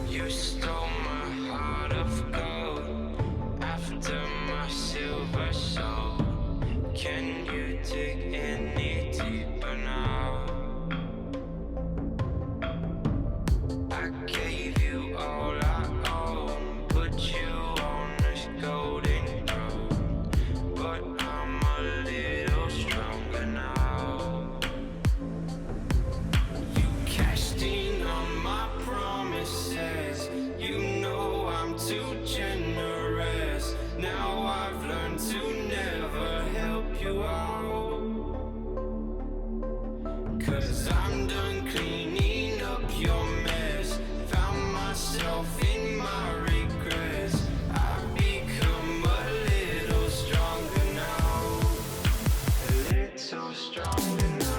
You stole my heart of gold after my silver soul. Can you dig any deeper now? I gave you all I own, put you on this golden road, but I'm a little stronger now. You cashed in on my promises. You know I'm too generous. Now I've learned to never help you out, 'cause I'm done cleaning up your mess. Found myself in my regrets. I've become a little stronger now, a little stronger now.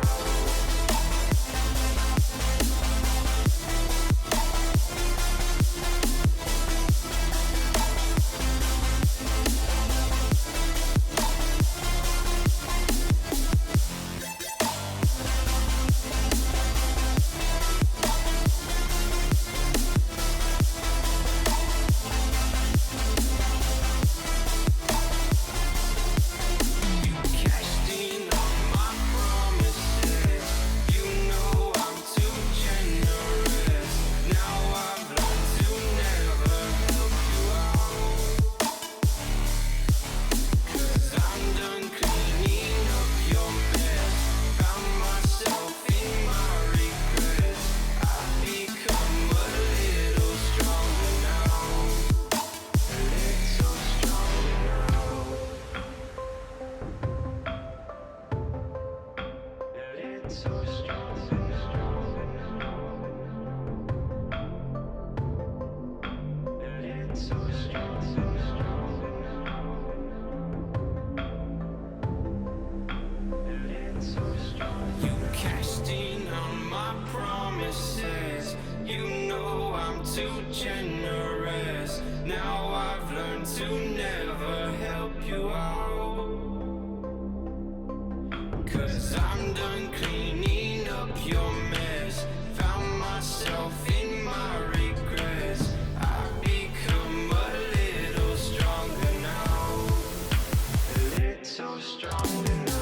You cashed in on my promises. too generous. Now I've learned to never help you out. 'Cause I'm done cleaning up your mess. Found myself in my regrets. I've become a little stronger now. A little stronger now.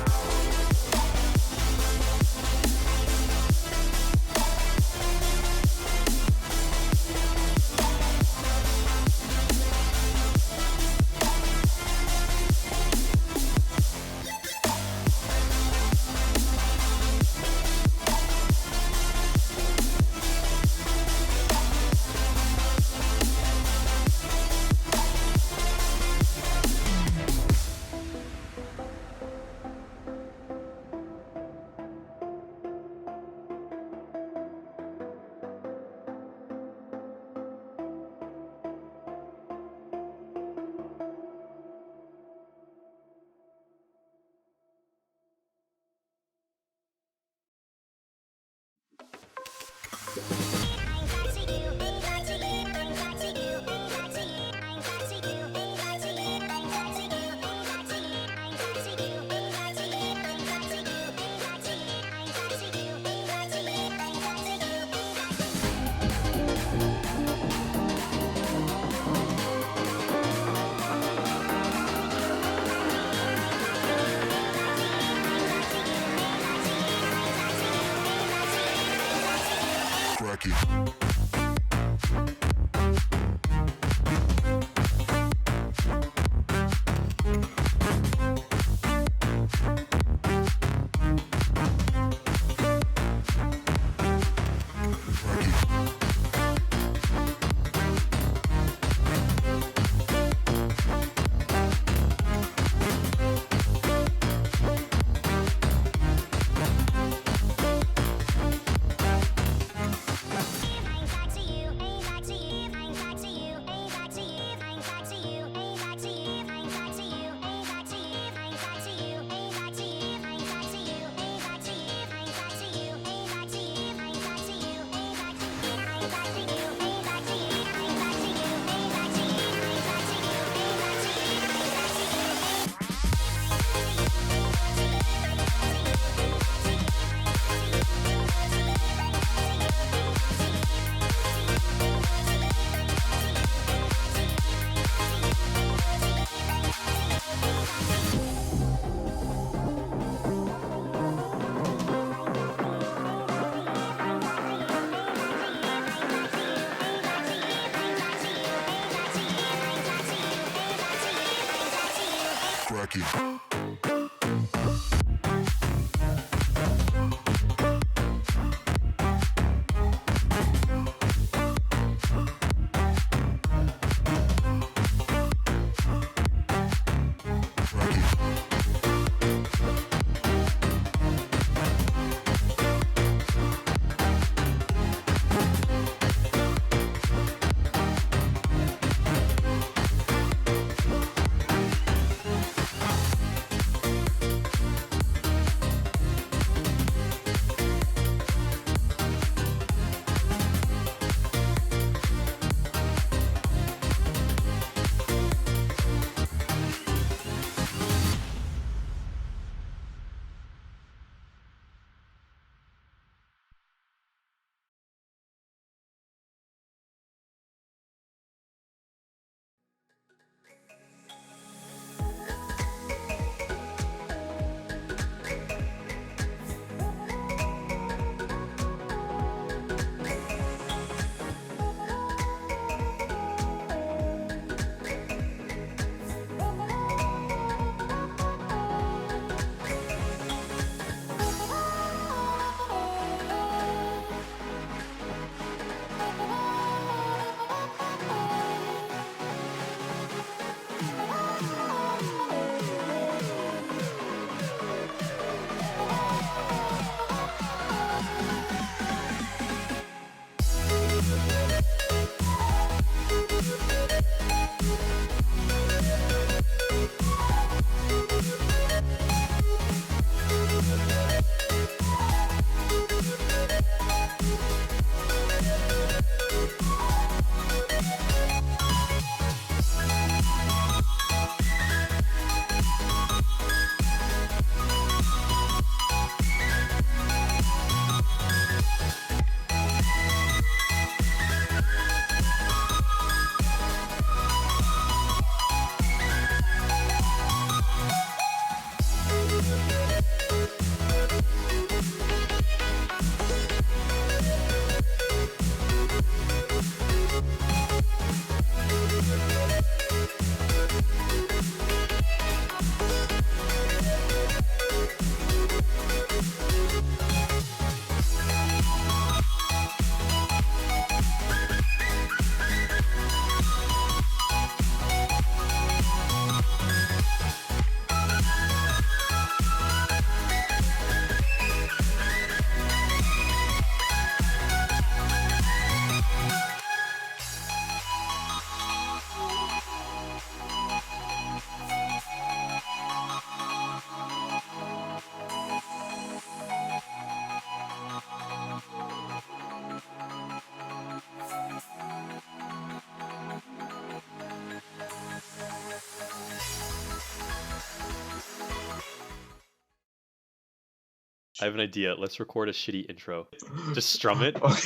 I have an idea. Let's record a shitty intro. Just strum it. Okay.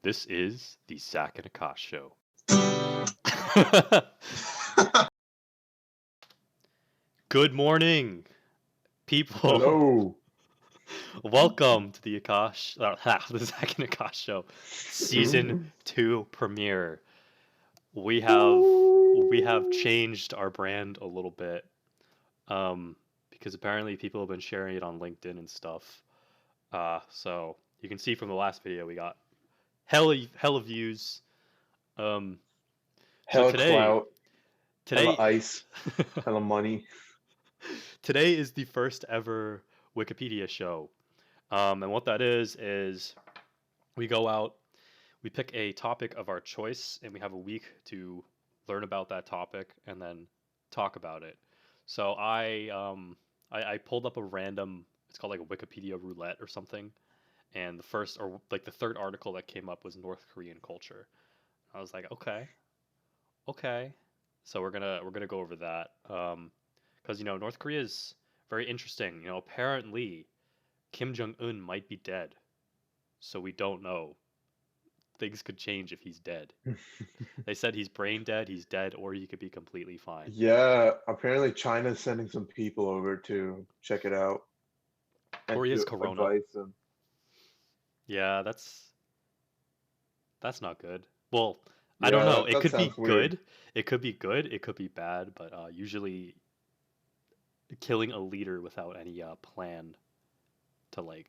This is the Zach and Aakash show. Good morning, people. Hello. Welcome to the Aakash, the Zach and Aakash show, season 2 premiere. We have changed our brand a little bit, because apparently people have been sharing it on LinkedIn and stuff. So you can see from the last video we got hella views. So Hella clout, hella today, ice, hella money. today is the first ever Wikipedia show. And what that is we go out, we pick a topic of our choice, and we have a week to learn about that topic and then talk about it. So I pulled up a random, it's called like a Wikipedia roulette or something, and the first, or like the third article that came up was North Korean culture. I was like, okay. So we're gonna go over that, because North Korea is very interesting. Apparently Kim Jong Un might be dead, so we don't know. Things could change if he's dead. They said he's brain dead, he's dead, or he could be completely fine. Yeah, apparently China's sending some people over to check it out and Korea's to corona. advise them. Yeah, that's not good. Well, I don't Yeah, know. that, It that could be sounds weird. good. It could be good. It could be bad. But usually, killing a leader without any plan to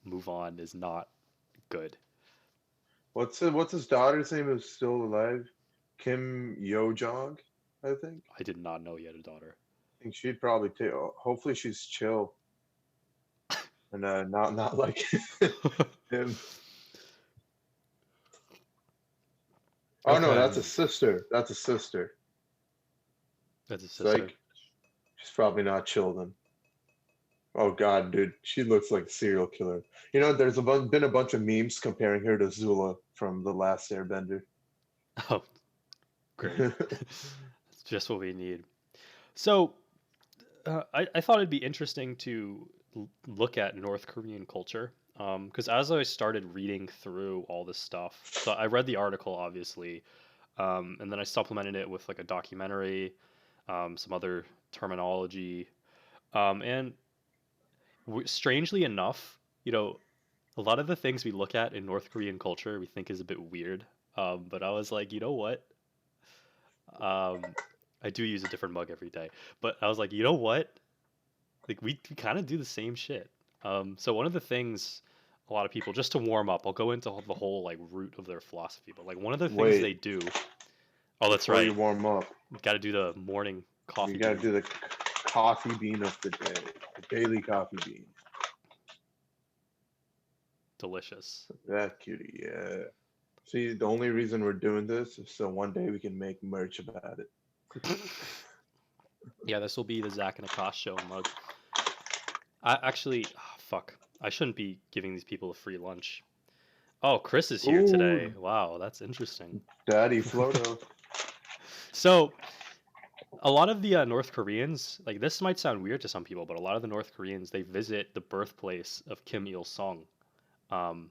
move on is not good. What's his daughter's name is still alive? Kim Yo Jong, I think. I did not know he had a daughter. I think she'd probably take. Hopefully she's chill and not like him. Oh no, that's a sister. That's a sister. That's a It's sister. like she's probably not chill then. Oh God, dude, she looks like a serial killer. There's been a bunch of memes comparing her to Zula from The Last Airbender. Oh, great. That's just what we need. So, I thought it'd be interesting to look at North Korean culture, because as I started reading through all this stuff, so I read the article obviously, and then I supplemented it with like a documentary, some other terminology, and strangely enough, a lot of the things we look at in North Korean culture we think is a bit weird. But I was like, you know what? I do use a different mug every day, but I was like, you know what? Like we kind of do the same shit. So one of the things a lot of people, just to warm up, I'll go into the whole like root of their philosophy, but like one of the things they Wait, do. Oh, that's before you right. warm up, Got to do the morning coffee you gotta bean. do the coffee bean of the day, the daily coffee bean. Delicious. That cutie, yeah. See, the only reason we're doing this is so one day we can make merch about it. Yeah, this will be the Zach and Akash show mug. I actually, fuck. I shouldn't be giving these people a free lunch. Oh, Chris is here today. Ooh, Wow, that's interesting. Daddy Floto. So, a lot of the North Koreans, like this might sound weird to some people, but a lot of the North Koreans, they visit the birthplace of Kim Il Sung. Um,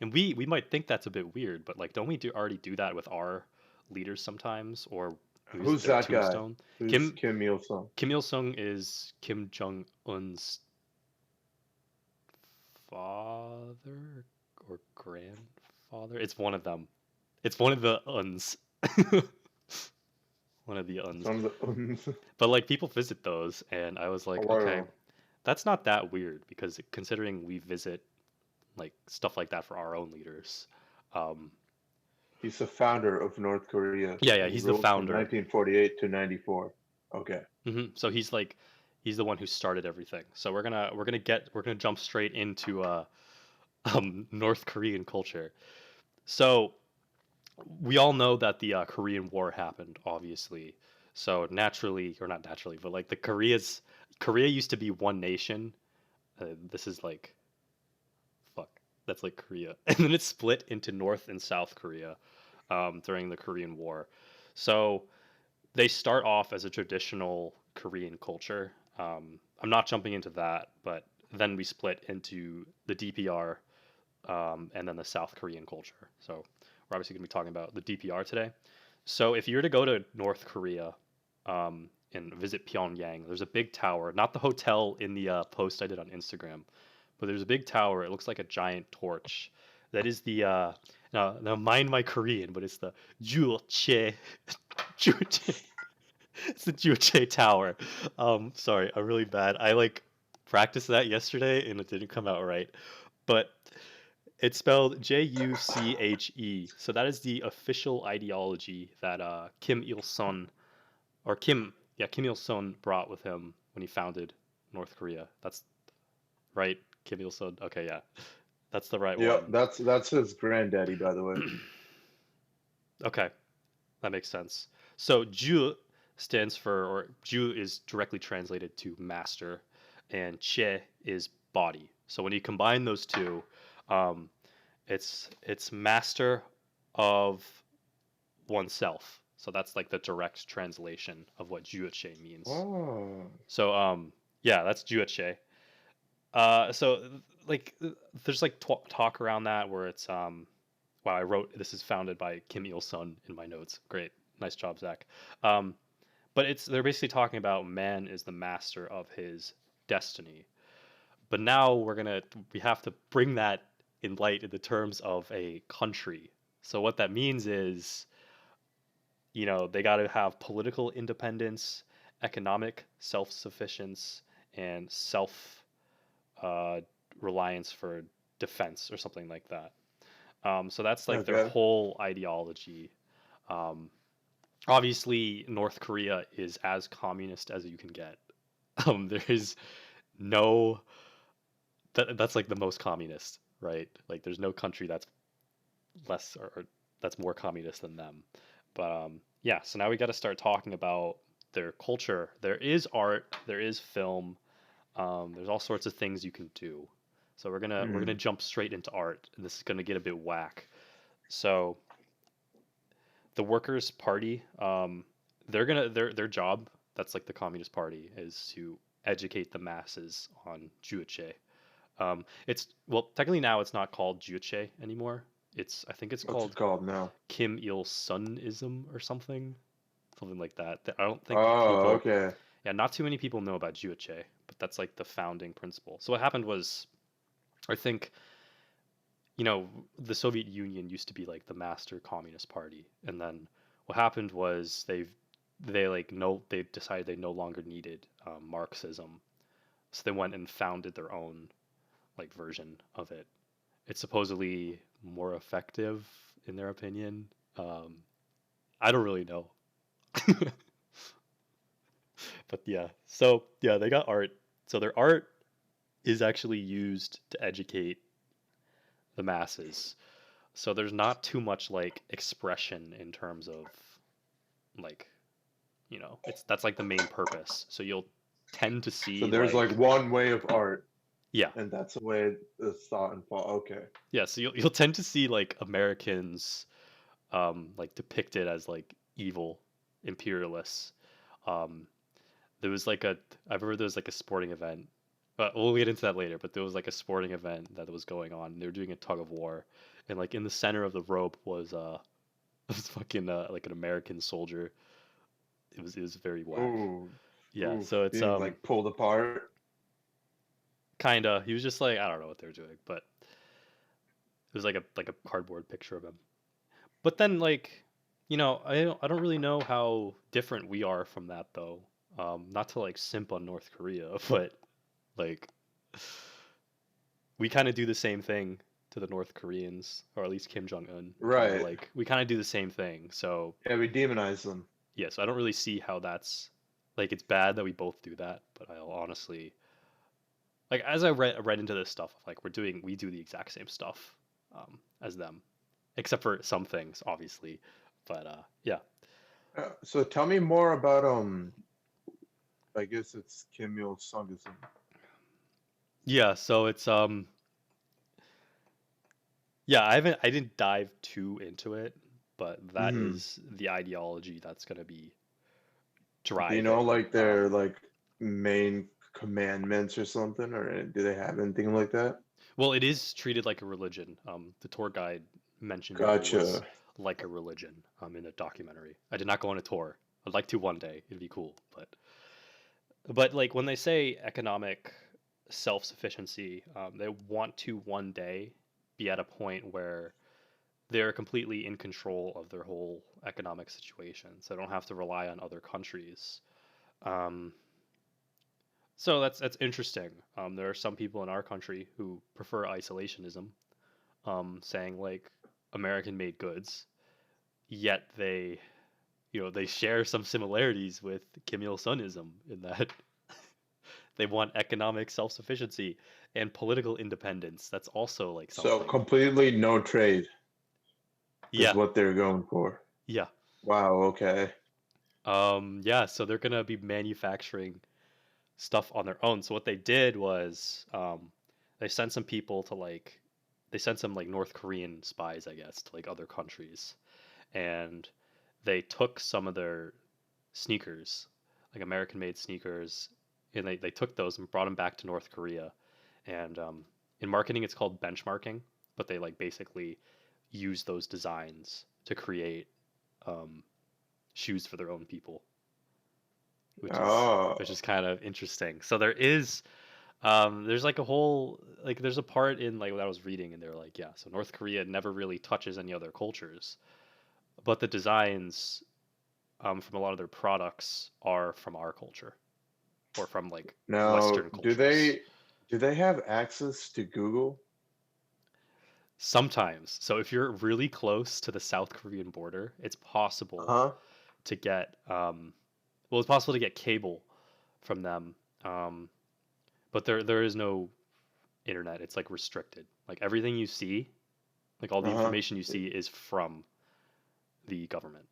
and we might think that's a bit weird, but like, don't we already do that with our leaders sometimes, or we visit Who's their that guy? tombstone? Who's Kim Il Sung? Kim Il Sung is Kim Jong Un's father or grandfather. It's one of them. It's one of the uns. One of the uns. But like people visit those, and I was like, okay, that's not that weird because considering we visit like stuff like that for our own leaders. He's the founder of North Korea. Yeah, he's the founder. From 1948 to 94. Okay. So he's the one who started everything. So we're gonna jump straight into North Korean culture. So we all know that the Korean War happened, obviously. So naturally, or not naturally, but like Korea used to be one nation. This is like, fuck, that's like Korea, and then it split into North and South Korea during the Korean War. So they start off as a traditional Korean culture. I'm not jumping into that, but then we split into the DPR, and then the South Korean culture. So we're obviously going to be talking about the DPR today. So if you were to go to North Korea, and visit Pyongyang, there's a big tower, not the hotel in the post I did on Instagram, but there's a big tower. It looks like a giant torch. That is the now mind my Korean, but it's the Juche. Juche. It's the Juche Tower. Sorry, I'm really bad. I like practiced that yesterday and it didn't come out right. But it's spelled Juche. So that is the official ideology that Kim Il Sung, or Kim Il Sung brought with him when he founded North Korea. That's right, Kim Il Sung. Okay, yeah, that's the right Yep, one. that's his granddaddy, by the way. Okay, that makes sense. So Ju stands for, or Ju is directly translated to master, and Che is body. So when you combine those two, um, it's master of oneself. So that's like the direct translation of what Jueche means. Oh, So yeah, that's Jueche. So like there's like talk around that where it's wow, I wrote this is founded by Kim Il Sung in my notes. Great, nice job, Zach. Um, but they're basically talking about man is the master of his destiny. But now we have to bring that in light in the terms of a country. So what that means is, they got to have political independence, economic self-sufficiency, and self uh, reliance for defense or something like that. So that's like their okay. whole ideology. Um, Obviously, North Korea is as communist as you can get. There is no that's like the most communist, right? Like, there's no country that's less or that's more communist than them. But yeah, so now we got to start talking about their culture. There is art, there is film, there's all sorts of things you can do. So we're gonna Hmm. jump straight into art, and this is gonna get a bit whack. So the Workers' Party, their job, that's like the Communist Party, is to educate the masses on Juche. It's well, technically now it's not called Juche anymore. I think it's What's it called called now? Kim Il Sunism or something like that. I don't think Oh, people, okay. yeah, not too many people know about Juche, but that's like the founding principle. So what happened was, I think, the Soviet Union used to be like the master communist party, and then what happened was they decided they no longer needed Marxism, so they went and founded their own like version of it. It's supposedly more effective in their opinion. Um, I don't really know, but yeah. So yeah, they got art. So their art is actually used to educate the masses. So there's not too much like expression in terms of like, that's like the main purpose. So you'll tend to So see there's like like, one way of art, yeah, and that's the way it's thought and fall. Okay. yeah. So you'll tend to see like Americans like depicted as like evil imperialists. Um, there was like a I remember there was like a sporting event. We'll get into that later, but there was like a sporting event that was going on. And they were doing a tug of war, and like in the center of the rope was was fucking like an American soldier. It was very whack. Ooh, Yeah, ooh, so it's being like pulled apart. kinda he was just like, I don't know what they're doing, but it was like a cardboard picture of him. But then like, I don't really know how different we are from that though. Not to like simp on North Korea, but like we kind of do the same thing to the North Koreans, or at least Kim Jong Un. Right. We kind of do the same thing. So Yeah, we demonize them. yes, I don't really see how that's like it's bad that we both do that. But I'll honestly, like, as I read into this stuff, like we do the exact same stuff as them, except for some things, obviously. But yeah, So tell me more about I guess it's Kim Il Sungism. yeah. So it's yeah. I didn't dive too into it. but that is the ideology that's going to be Do you know driving. like their like main commandments or something, or do they have anything like that? Well, it is treated like a religion. The tour guide mentioned that it was Gotcha. like a religion in the documentary. I did not go on a tour. I'd like to one day. It'd be cool, but like when they say economic self-sufficiency, they want to one day be at a point where they're completely in control of their whole economic situation, so they don't have to rely on other countries. Um, so that's interesting. There are some people in our country who prefer isolationism, saying like American-made goods, yet they share some similarities with Kim Il Sunism in that they want economic self-sufficiency and political independence. That's also like So something. completely no trade is Yeah, what they're going for. yeah, Wow, okay. yeah. So they're gonna be manufacturing stuff on their own. So what they did was they sent some people to like they sent some like North Korean spies, I guess, to like other countries, and they took some of their sneakers, like American-made sneakers, and they took those and brought them back to North Korea. And in marketing, it's called benchmarking, but they like basically use those designs to create um, shoes for their own people, Oh, which is kind of interesting. So there's like a whole like there's a part in like what I was reading, and they're like, yeah, so North Korea never really touches any other cultures, but the designs from a lot of their products are from our culture or from like now Western do cultures. they have access to Google? Sometimes, so if you're really close to the South Korean border, it's possible Huh? to get well, it's possible to get cable from them, um, but there is no internet. It's like restricted. Like everything you see, like all the Uh-huh. information you see, is from the government.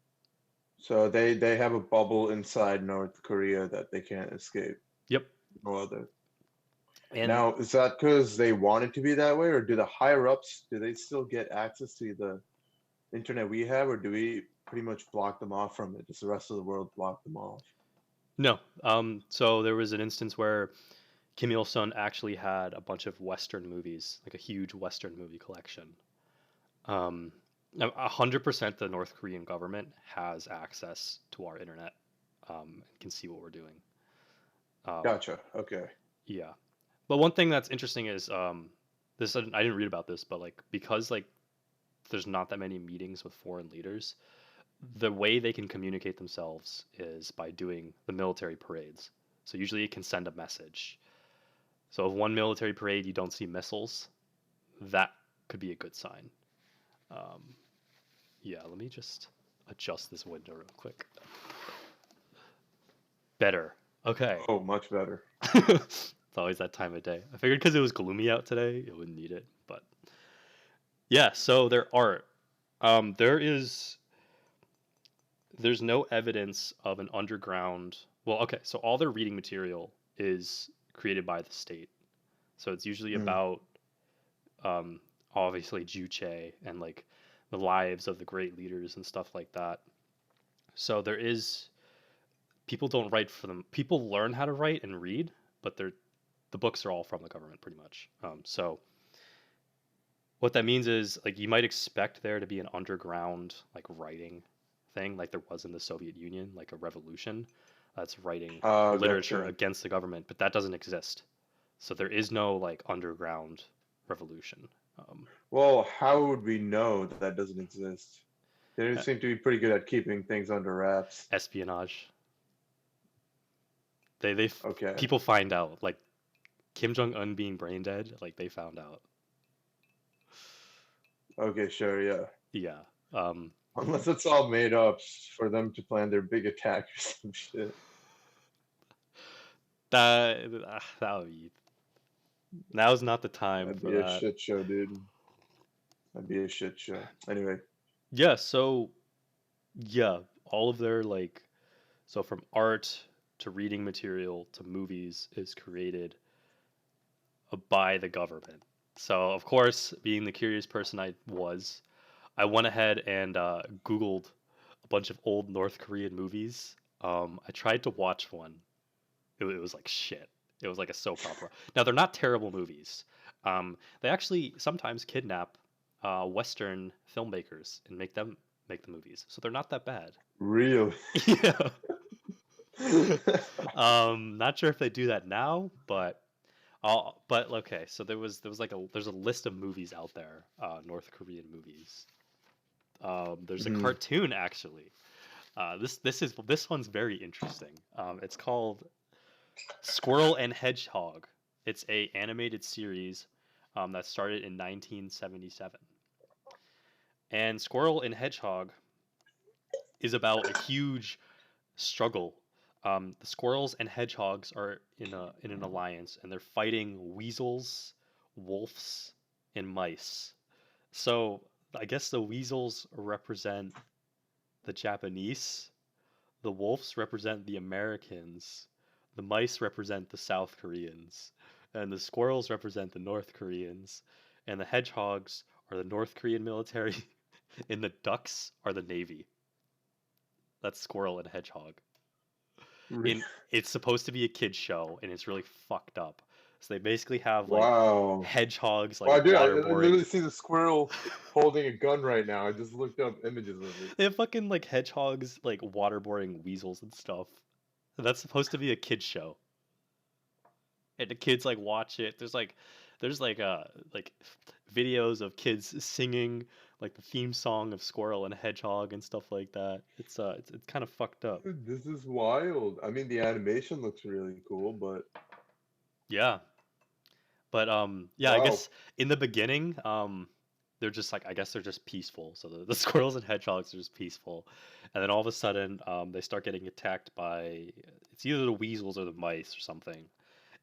So they have a bubble inside North Korea that they can't escape. Yep. No other. And Now, is that because they want it to be that way, or do the higher ups do they still get access to the internet we have, or do we pretty much block them off from it? Does the rest of the world block them off? no, so there was an instance where Kim Il Sung actually had a bunch of Western movies, like a huge Western movie collection. 100% the North Korean government has access to our internet, and can see what we're doing. Um, Gotcha. Okay. yeah, but one thing that's interesting is this. I didn't read about this, but like because like there's not that many meetings with foreign leaders, the way they can communicate themselves is by doing the military parades. So usually it can send a message. So if one military parade you don't see missiles, that could be a good sign. Um, yeah, let me just adjust this window real quick. Better. Okay. Oh, much better. It's always that time of day. I figured because it was gloomy out today, it wouldn't need it. But yeah, so their art. There is there's no evidence of an underground. Well, okay, so all their reading material is created by the state. So it's usually Mm. about um, obviously Juche and like the lives of the great leaders and stuff like that. So there is people don't write for them. People learn how to write and read, but the books are all from the government pretty much. So what that means is like you might expect there to be an underground like writing thing like there was in the Soviet Union, like a revolution that's writing literature Gotcha. against the government, but that doesn't exist. So there is no like underground revolution. Um, Well, how would we know that that doesn't exist? They e- seem to be pretty good at keeping things under wraps. espionage. Okay. People find out like Kim Jong Un being brain dead. Like they found out. Okay, sure, yeah. Yeah. Um, Unless it's all made up for them to plan their big attack or some shit. that would be. Now's not the time That'd for be a that. shit show, dude. That'd be a shit show. Anyway, Yeah. So yeah, all of their like so from art to reading material to movies is created by the government. So of course, being the curious person I was, I went ahead and Googled a bunch of old North Korean movies. I tried to watch one. It was like shit. It was like a soap opera. Now they're not terrible movies. They actually sometimes kidnap Western filmmakers and make them make the movies, so they're not that bad. Really? Yeah. Not sure if they do that now, but but okay. So there was like there's a list of movies out there, North Korean movies. There's a Mhm. cartoon actually. This one's very interesting. It's called Squirrel and Hedgehog. It's a animated series that started in 1977. And Squirrel and Hedgehog is about a huge struggle. The squirrels and hedgehogs are in an alliance, and they're fighting weasels, wolves, and mice. So I guess the weasels represent the Japanese, the wolves represent the Americans, the mice represent the South Koreans, and the squirrels represent the North Koreans, and the hedgehogs are the North Korean military, and the ducks are the Navy. That's Squirrel and Hedgehog. Re- In It's supposed to be a kids show, and it's really fucked up. So they basically have like Wow. hedgehogs like Wow, dude, I waterboarding. literally see the squirrel holding a gun right now. I just looked up images of it. They have fucking like hedgehogs like waterboarding weasels and stuff. And that's supposed to be a kids show, and the kids like watch it. There's like videos of kids singing like the theme song of Squirrel and Hedgehog and stuff like that. It's kind of fucked up. Dude, this is wild. I mean, the animation looks really cool, but Yeah, but yeah, I wow. guess in the beginning they're just like, I guess they're just peaceful. So the squirrels and hedgehogs are just peaceful, and then all of a sudden they start getting attacked by, it's either the weasels or the mice or something.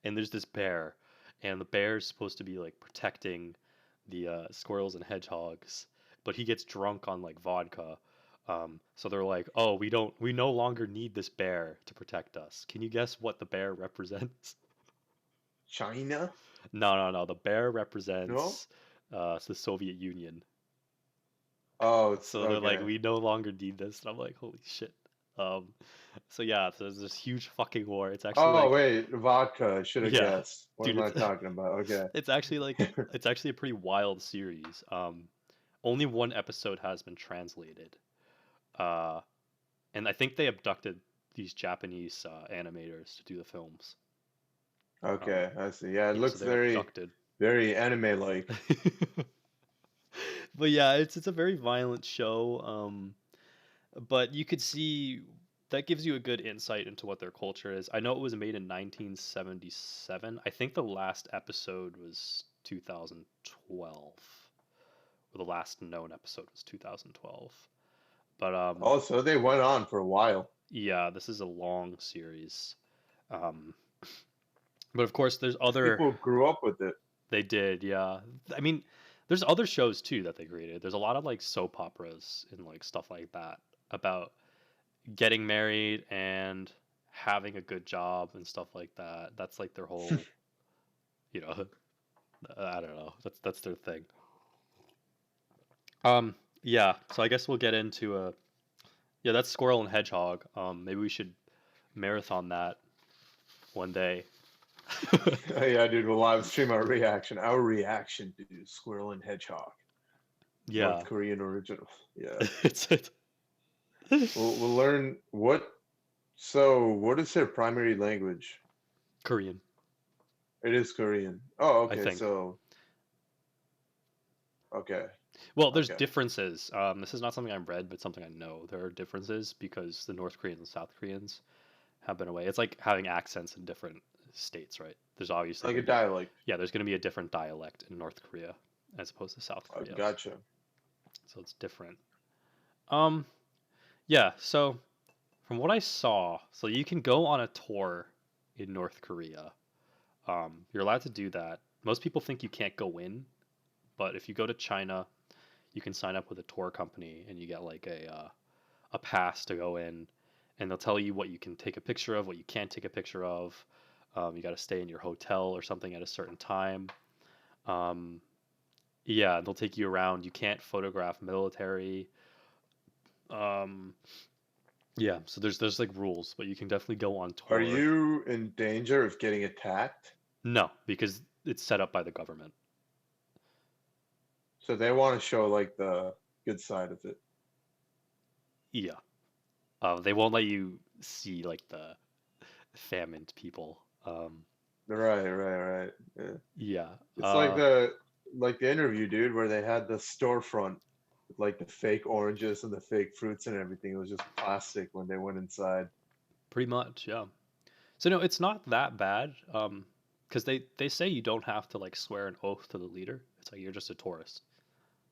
And there's this bear, and the bear's supposed to be like protecting the squirrels and hedgehogs, but he gets drunk on like vodka. So they're like, oh, we no longer need this bear to protect us. Can you guess what the bear represents? China? No. The bear No? represents the Soviet Union. Oh, it's So they're like, okay. we no longer need this, and I'm like, holy shit. Um, so yeah, so there's this huge fucking war. It's actually Oh, like, wait, vodka. I should have yeah, guessed. What dude, am I talking about? Okay. it's actually like it's actually a pretty wild series. Only one episode has been translated, uh, and I think they abducted these Japanese animators to do the films. Um, Okay, I see. Yeah, it yeah, so looks they were very, abducted. very anime-like. But yeah, it's a very violent show. But you could see that gives you a good insight into what their culture is. I know it was made in 1977. I think the last episode was 2012, or the last known episode was 2012. But Oh, so they went on for a while. yeah, this is a long series. Um, but of course, there's other. People grew up with it. They did, yeah. I mean, there's other shows too that they created. There's a lot of like soap operas and like stuff like that about getting married and having a good job and stuff like that. That's like their whole, you know, I don't know. That's their thing. Yeah. So I guess we'll get into a, yeah, that's Squirrel and Hedgehog. Maybe we should marathon that one day. Oh, yeah, dude, we'll live stream our reaction. Our reaction to Squirrel and Hedgehog, North Yeah. Korean original. Yeah. It's We'll learn what. So, what is their primary language? Korean, It is Korean. Oh, I okay. think. So, okay, Well, there's okay. differences. This is not something I've read, but something I know. There are differences because the North Koreans and South Koreans have been away. It's like having accents in different states, right? There's obviously Like a going to be, dialect. yeah, there's going to be a different dialect in North Korea as opposed to South Korea. Gotcha. So it's different. Um, yeah, so from what I saw, so you can go on a tour in North Korea. You're allowed to do that. Most people think you can't go in, but if you go to China, you can sign up with a tour company and you get like a pass to go in, and they'll tell you what you can take a picture of, what you can't take a picture of. You got to stay in your hotel or something at a certain time. Um, Yeah, they'll take you around. You can't photograph military. Um, yeah, so there's like rules, but you can definitely go on Are tour. you in danger of getting attacked? No, because it's set up by the government. So they want to show like the good side of it. Yeah. They won't let you see like the famined people. Right, right, right. Yeah. Yeah. It's like the interview, dude, where they had the storefront with like the fake oranges and the fake fruits and everything. It was just plastic when they went inside. Pretty much, yeah. So no, it's not that bad. Because they say you don't have to like swear an oath to the leader. It's like you're just a tourist.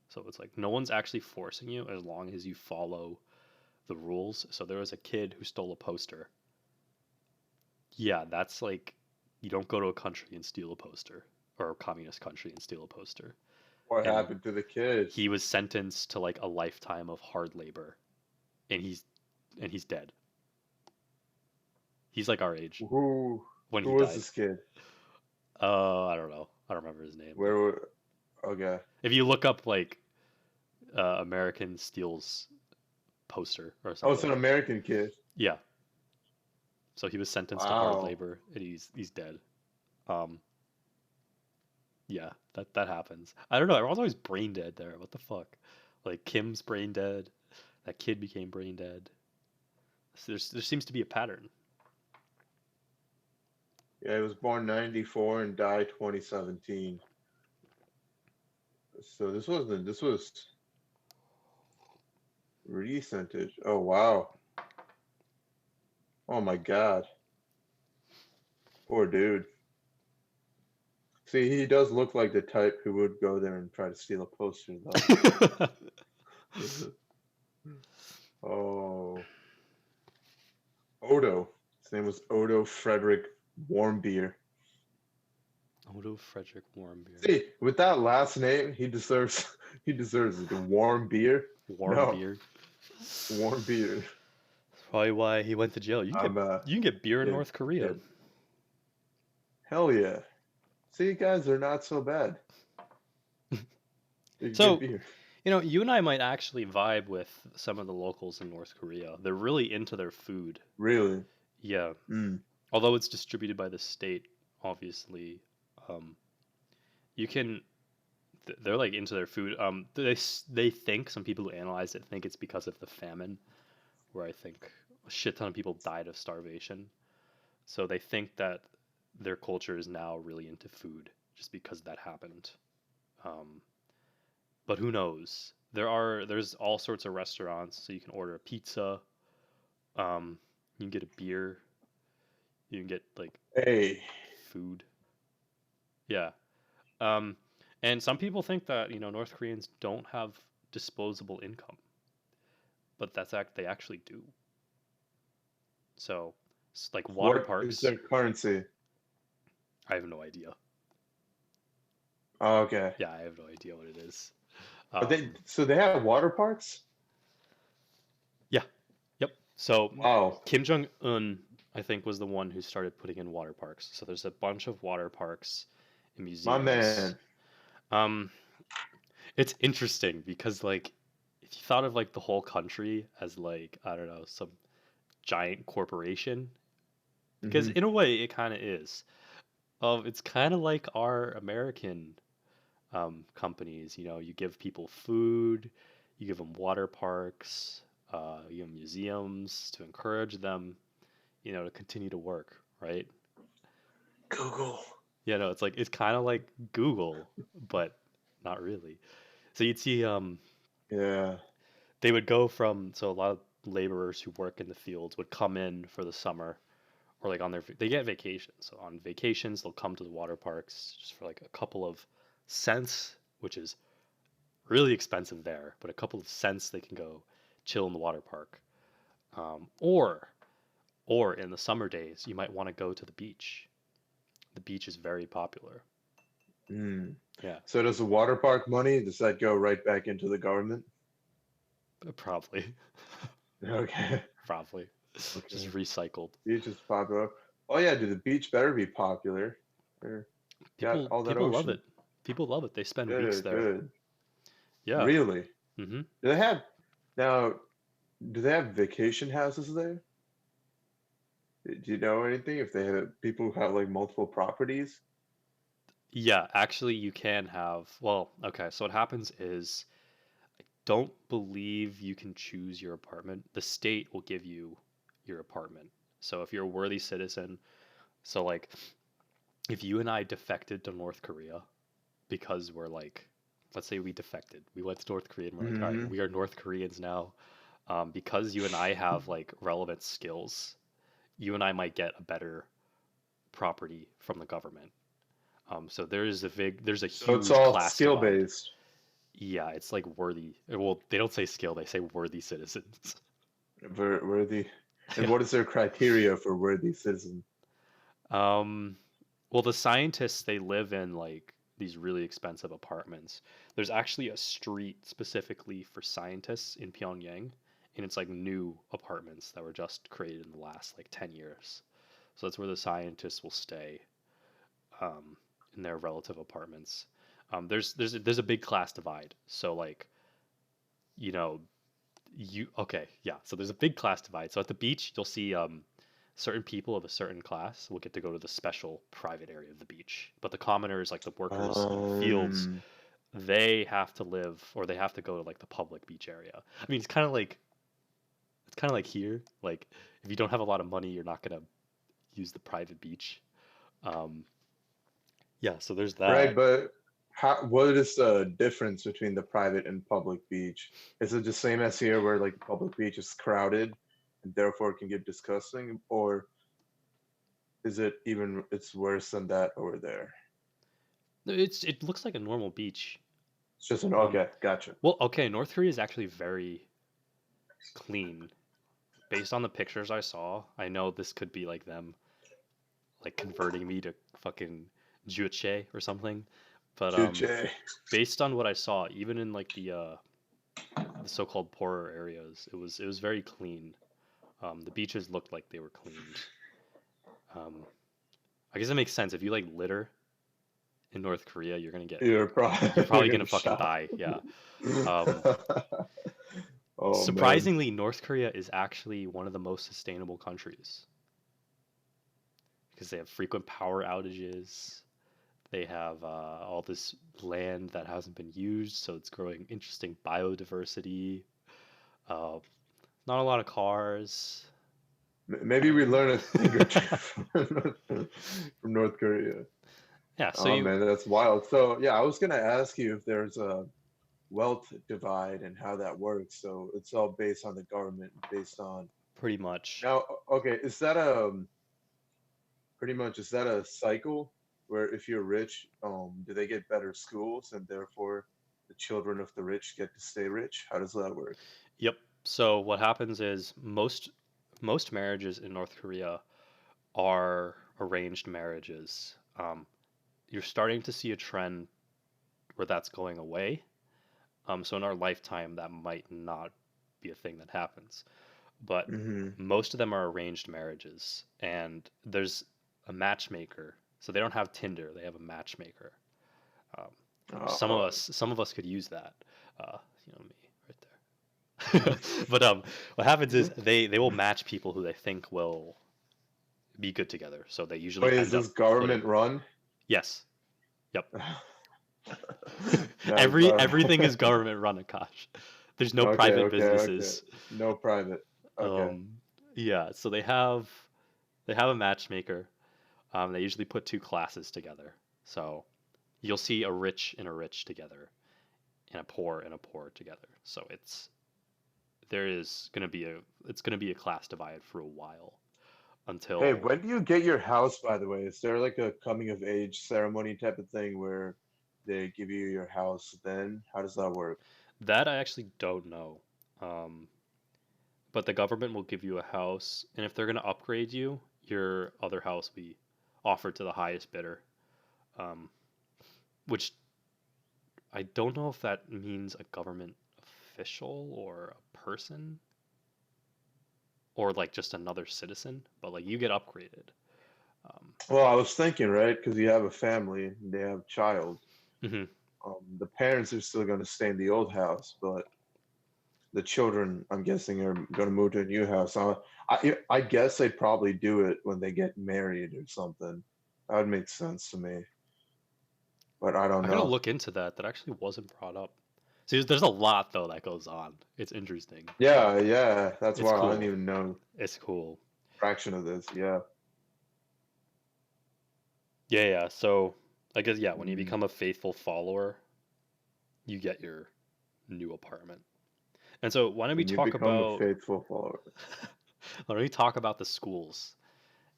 So it's like no one's actually forcing you as long as you follow the rules. So there was a kid who stole a poster. Yeah, that's like you don't go to a country and steal a poster, or a communist country and steal a poster. What And happened to the kid? he was sentenced to like a lifetime of hard labor, and he's dead. He's like our age Who when who he was died. this kid? I don't know. I don't remember his name. But Okay. if you look up like American steals poster or Oh, it's something, an American kid. yeah. So he was sentenced to hard Wow. labor, and he's dead. Um, yeah, that happens. I don't know. Everyone's always brain dead there. What the fuck? Like Kim's brain dead. That kid became brain dead. So there seems to be a pattern. Yeah, he was born 94 and died 2017. So this was recentage. Oh wow. Oh my God. Poor dude. See, he does look like the type who would go there and try to steal a poster though. Oh. Odo. His name was Odo Frederick Warmbier. Odo Frederick Warmbier. See, with that last name, he deserves he deserves it. Warm beer? No, Warmbier. warm beer. Probably why he went to jail. I'm You can get beer in yeah, North Korea. yeah. Hell yeah. See, you guys are not so bad. You can get So, beer. you and I might actually vibe with some of the locals in North Korea. They're really into their food. Really? Yeah. Mm. Although it's distributed by the state, obviously, um, you can. They're like into their food. They think some people who analyze it think it's because of the famine, where I think a shit ton of people died of starvation. So they think that their culture is now really into food just because that happened. Um, but who knows? There's all sorts of restaurants, so you can order a pizza. You can get a beer. You can get like Hey, food. Yeah. Um, and some people think that North Koreans don't have disposable income, but they actually do. So, like water what is parks, their currency? I have no idea. Oh, okay. Yeah, I have no idea what it is. But Um, they have water parks? yeah, yep. So Wow. Kim Jong Un, I think, was the one who started putting in water parks. So there's a bunch of water parks and My museums. man. Um, it's interesting because like if you thought of like the whole country as like I don't know some giant corporation, because Hmm. in a way it kind of is. It's kind of like our American companies. You give people food, you give them water parks, you give them museums to encourage them, to continue to work, right? Google. Yeah, no, it's kind of like Google, but not really. So you'd see Yeah. they would go from so a lot of laborers who work in the fields would come in for the summer or like they get vacations. So on vacations they'll come to the water parks just for like a couple of cents, which is really expensive there, but a couple of cents they can go chill in the water park. Or in the summer days you might want to go to the beach. The beach is very popular. Mm. Yeah, So does the water park money, does that go right back into the government? probably. Okay. Probably just Okay. recycled. Beach is popular. Oh yeah, dude, the beach better be popular. They got People all that people love ocean. it. People love it. They spend weeks Good, there. good. Yeah. Really? Mm-hmm. Do they have now? Do they have vacation houses there? Do you know anything if they have people who have like multiple properties? Yeah, actually, you can have. Well, okay. So what happens is, don't believe you can choose your apartment. The state will give you your apartment. So if you're a worthy citizen, so like if you and I defected to North Korea because we're like, let's say we defected, we went to North Korea and we're like, all right, Hmm. we are North Koreans now. Because you and I have like relevant skills, you and I might get a better property from the government. So there's a So it's huge all class skill divide. based. Yeah, it's like worthy. Well, they don't say skill, they say worthy citizens. Worthy. And Yeah. what is their criteria for worthy citizen? Um, well, the scientists they live in like these really expensive apartments. There's actually a street specifically for scientists in Pyongyang, and it's like new apartments that were just created in the last like 10 years. So that's where the scientists will stay um, in their relative apartments. There's a big class divide. So like you know you okay yeah. So there's a big class divide. So at the beach you'll see certain people of a certain class will get to go to the special private area of the beach, but the commoners like the workers in the fields Um, they have to live or they have to go to like the public beach area. I mean it's kind of like here like if you don't have a lot of money you're not gonna use the private beach. Um, yeah, so there's right, that. but what is the difference between the private and public beach? Is it the same as here where like the public beach is crowded and therefore it can get disgusting? Or is it even it's worse than that over there? It looks like a normal beach. It's just an Um, okay, gotcha. well, okay, North Korea is actually very clean. Based on the pictures I saw, I know this could be like them like converting me to fucking Juche or something. But Juche. based on what I saw, even in like the so-called poorer areas, it was very clean. The beaches looked like they were cleaned. Um, I guess it makes sense if you like litter in North Korea, You're you're probably probably gonna gonna fucking shop. die. Yeah. Um, Oh man. Surprisingly, North Korea is actually one of the most sustainable countries because they have frequent power outages. They have all this land that hasn't been used, so it's growing interesting biodiversity. Uh, not a lot of cars. Maybe we learn a thing or two from North Korea. Yeah, so Oh you man, that's wild. So yeah, I was gonna ask you if there's a wealth divide and how that works. So it's all based on the government, based on pretty much. now. Okay, is that a pretty much is that a cycle where if you're rich, do they get better schools and therefore the children of the rich get to stay rich? How does that work? Yep. So what happens is most marriages in North Korea are arranged marriages. You're starting to see a trend where that's going away. So in our lifetime, that might not be a thing that happens. But Hmm. most of them are arranged marriages, and there's a matchmaker. So they don't have Tinder; they have a matchmaker. Um, Oh, some of us could use that. Me right there. But what happens is they will match people who they think will be good together. So they usually wait, is end up this putting government run? yes, yep. Nice. All Everything is right. government run, Akash. There's no Okay, private okay, okay. businesses. No private. Okay. Um, yeah, so they have a matchmaker. They usually put two classes together. So you'll see a rich and a rich together, and a poor together. So there is gonna be a class divide for a while Hey, until when do you get your house, by the way? Is there like a coming of age ceremony type of thing where they give you your house then? How does that work? that I actually don't know. Um, but the government will give you a house, and if they're gonna upgrade you, your other house will be offered to the highest bidder. Um, which I don't know if that means a government official or a person or like just another citizen, but like you get upgraded. Um, Well, I was thinking, right? Because you have a family, and they have a child. Hmm. The parents are still going to stay in the old house, but the children, I'm guessing, are going to move to a new house. I guess they'd probably do it when they get married or something. That would make sense to me, but I don't I gotta know. look into that. That actually wasn't brought up. See, there's a lot though that goes on. It's interesting. Yeah, yeah, that's It's why I didn't cool. even know It's cool. fraction of this. Yeah. Yeah, yeah. So I guess yeah, when you Mm. become a faithful follower, you get your new apartment. And so why don't we When you talk become a about faithful follower. why don't we talk about the schools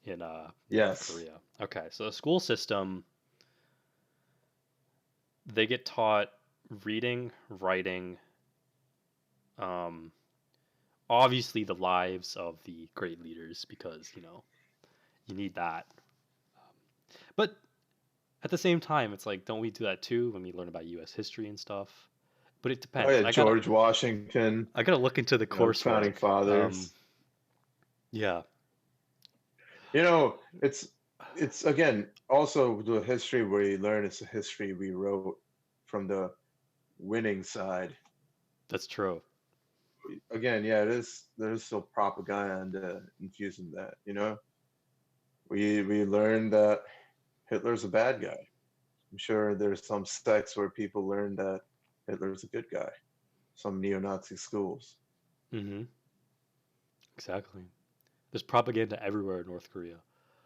in North Yes. Korea? Okay, so the school system, they get taught reading, writing, um, obviously the lives of the great leaders because you need that. But at the same time, it's like, don't we do that too when we learn about U.S. history and stuff? But it Oh depends. yeah, George Washington, I gotta look into the the founding coursework. fathers. Yeah, You know, it's again also the history we learn is the history we wrote from the winning side. that's true. Again, yeah, there's still propaganda infused in that, you know? We learned that Hitler's a bad guy. I'm sure there's some sects where people learn that Hitler's a good guy. Some neo-Nazi schools. Hmm. Exactly. There's propaganda everywhere in North Korea.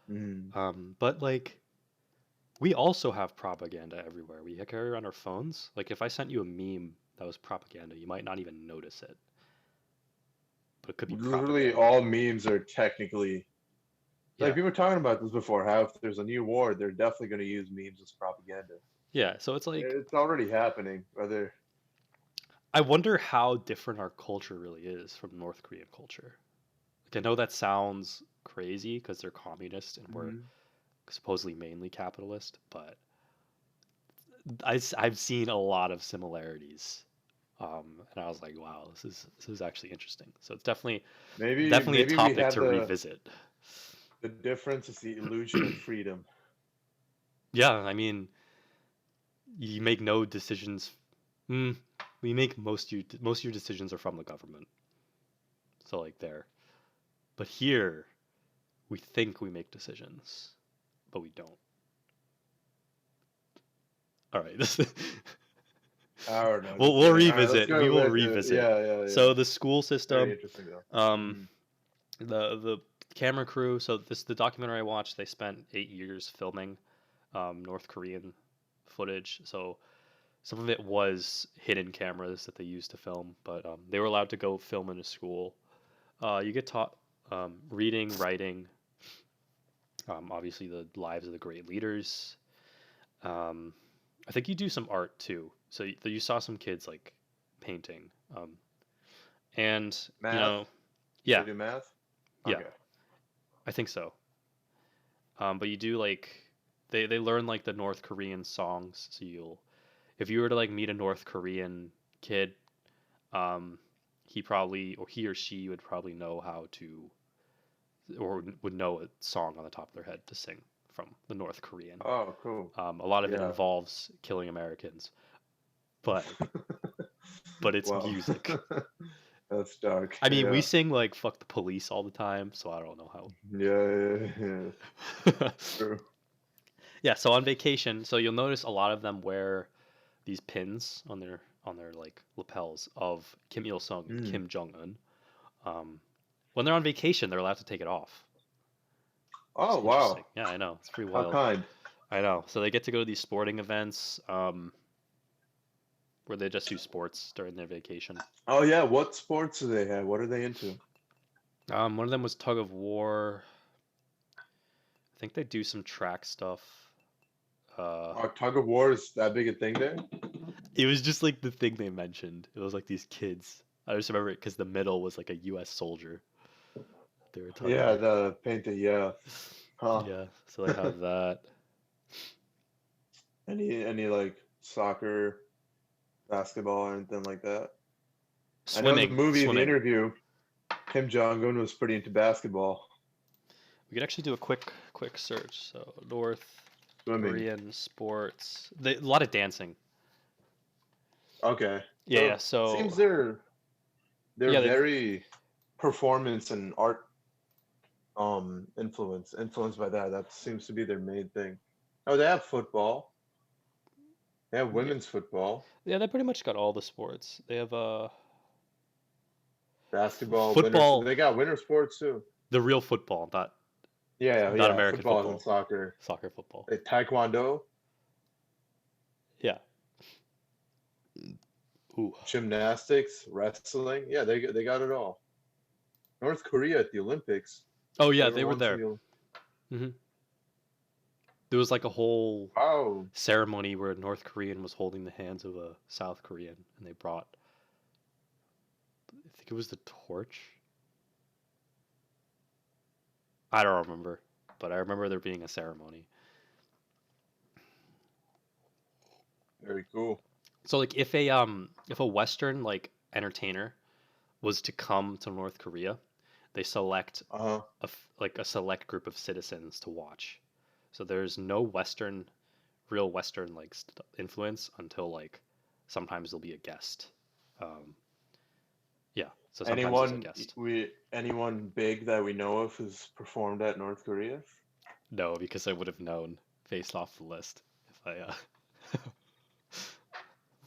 Mm. But like, we also have propaganda everywhere. We carry around our phones. Like, if I sent you a meme that was propaganda, you might not even notice it, but it could be Literally propaganda. all memes are technically like Yeah, we were talking about this before, how if there's a new war, they're definitely going to use memes as propaganda. yeah. So it's like, It's already happening. Whether I wonder how different our culture really is from North Korean culture. Like, I know that sounds crazy because they're communist and we're Mhm. supposedly mainly capitalist, but I've seen a lot of similarities. And I was like, wow, this is actually interesting. So it's maybe definitely a maybe we topic have to revisit. the difference is the illusion of freedom. Yeah, I mean, you make no decisions. Mm, we make most of your decisions are from the government. So like there, but here we think we make decisions, but we don't. All right, I don't know, we'll just we'll kidding. All right, let's revisit. We go will with revisit. yeah, yeah, yeah. So the school Very system, interesting though. um, Mm. the camera crew. So the documentary I watched, they spent 8 years filming North Korean footage. So some of it was hidden cameras that they used to film, but they were allowed to go film in a school. You get taught reading, writing, obviously the lives of the great leaders. Um, I think you do some art too. So you saw some kids like painting, and Math? They yeah, do math? yeah, Okay. I think so. But you do like they learn like the North Korean songs. So you'll if you were to like meet a North Korean kid, um, he or she would probably know how to or would know a song on the top of their head to sing from the North Korean. Oh, cool. A lot of it Yeah. involves killing Americans, but but it's Wow. music. That's dark. I mean, we Yeah. sing like "fuck the police" all the time, so I don't know Yeah, yeah, yeah. how. True. Yeah, so on vacation, so you'll notice a lot of them wear these pins on their like lapels of Kim Il Sung and Mm. Kim Jong Un. Um, when they're on vacation, they're allowed to take it off. It's Oh, interesting. wow. Yeah, I know. It's pretty How wild. kind. I know. So they get to go to these sporting events where they just do sports during their vacation. Oh, yeah. What sports do they have? What are they into? One of them was tug of war. I think they do some track stuff. Uh, Are tug of war is that big a thing there? it was just like the thing they mentioned. It was like these kids. I just remember it because the middle was like a U.S. soldier. They were Yeah, tugging. the painted, yeah. Huh. Yeah, so they have that. Any like soccer, basketball, or anything like that? I know in the Swimming, movie, The swimming. Interview, Kim Jong-un was pretty into basketball. We could actually do a quick search. So North Swimming. Korean sports. A lot of dancing. Okay. Yeah, Seems so they're yeah, they've very performance and art influenced by that. That seems to be their main thing. Oh, they have football. They have yeah, women's football, yeah, they pretty much got all the sports. They have basketball, winter. football, They got winter sports too. the real football, Yeah, not yeah. American Football and football, soccer. soccer football. Taekwondo, Yeah. Ooh. gymnastics, wrestling. Yeah, they got it all. North Korea at the Olympics. Oh yeah, Whatever they were wants to there. Hmm. There was like a whole Oh, ceremony where a North Korean was holding the hands of a South Korean, and they brought, I think it was the torch. I don't remember, but I remember there being a ceremony. very cool. So like if a Western like entertainer was to come to North Korea, they select Uh-huh. like a select group of citizens to watch. So there's no real Western like influence until like sometimes there'll be a guest. Um, yeah, so sometimes there's a guest. Anyone big that we know of who's performed at North Korea? No, because I would have known based off the list if I.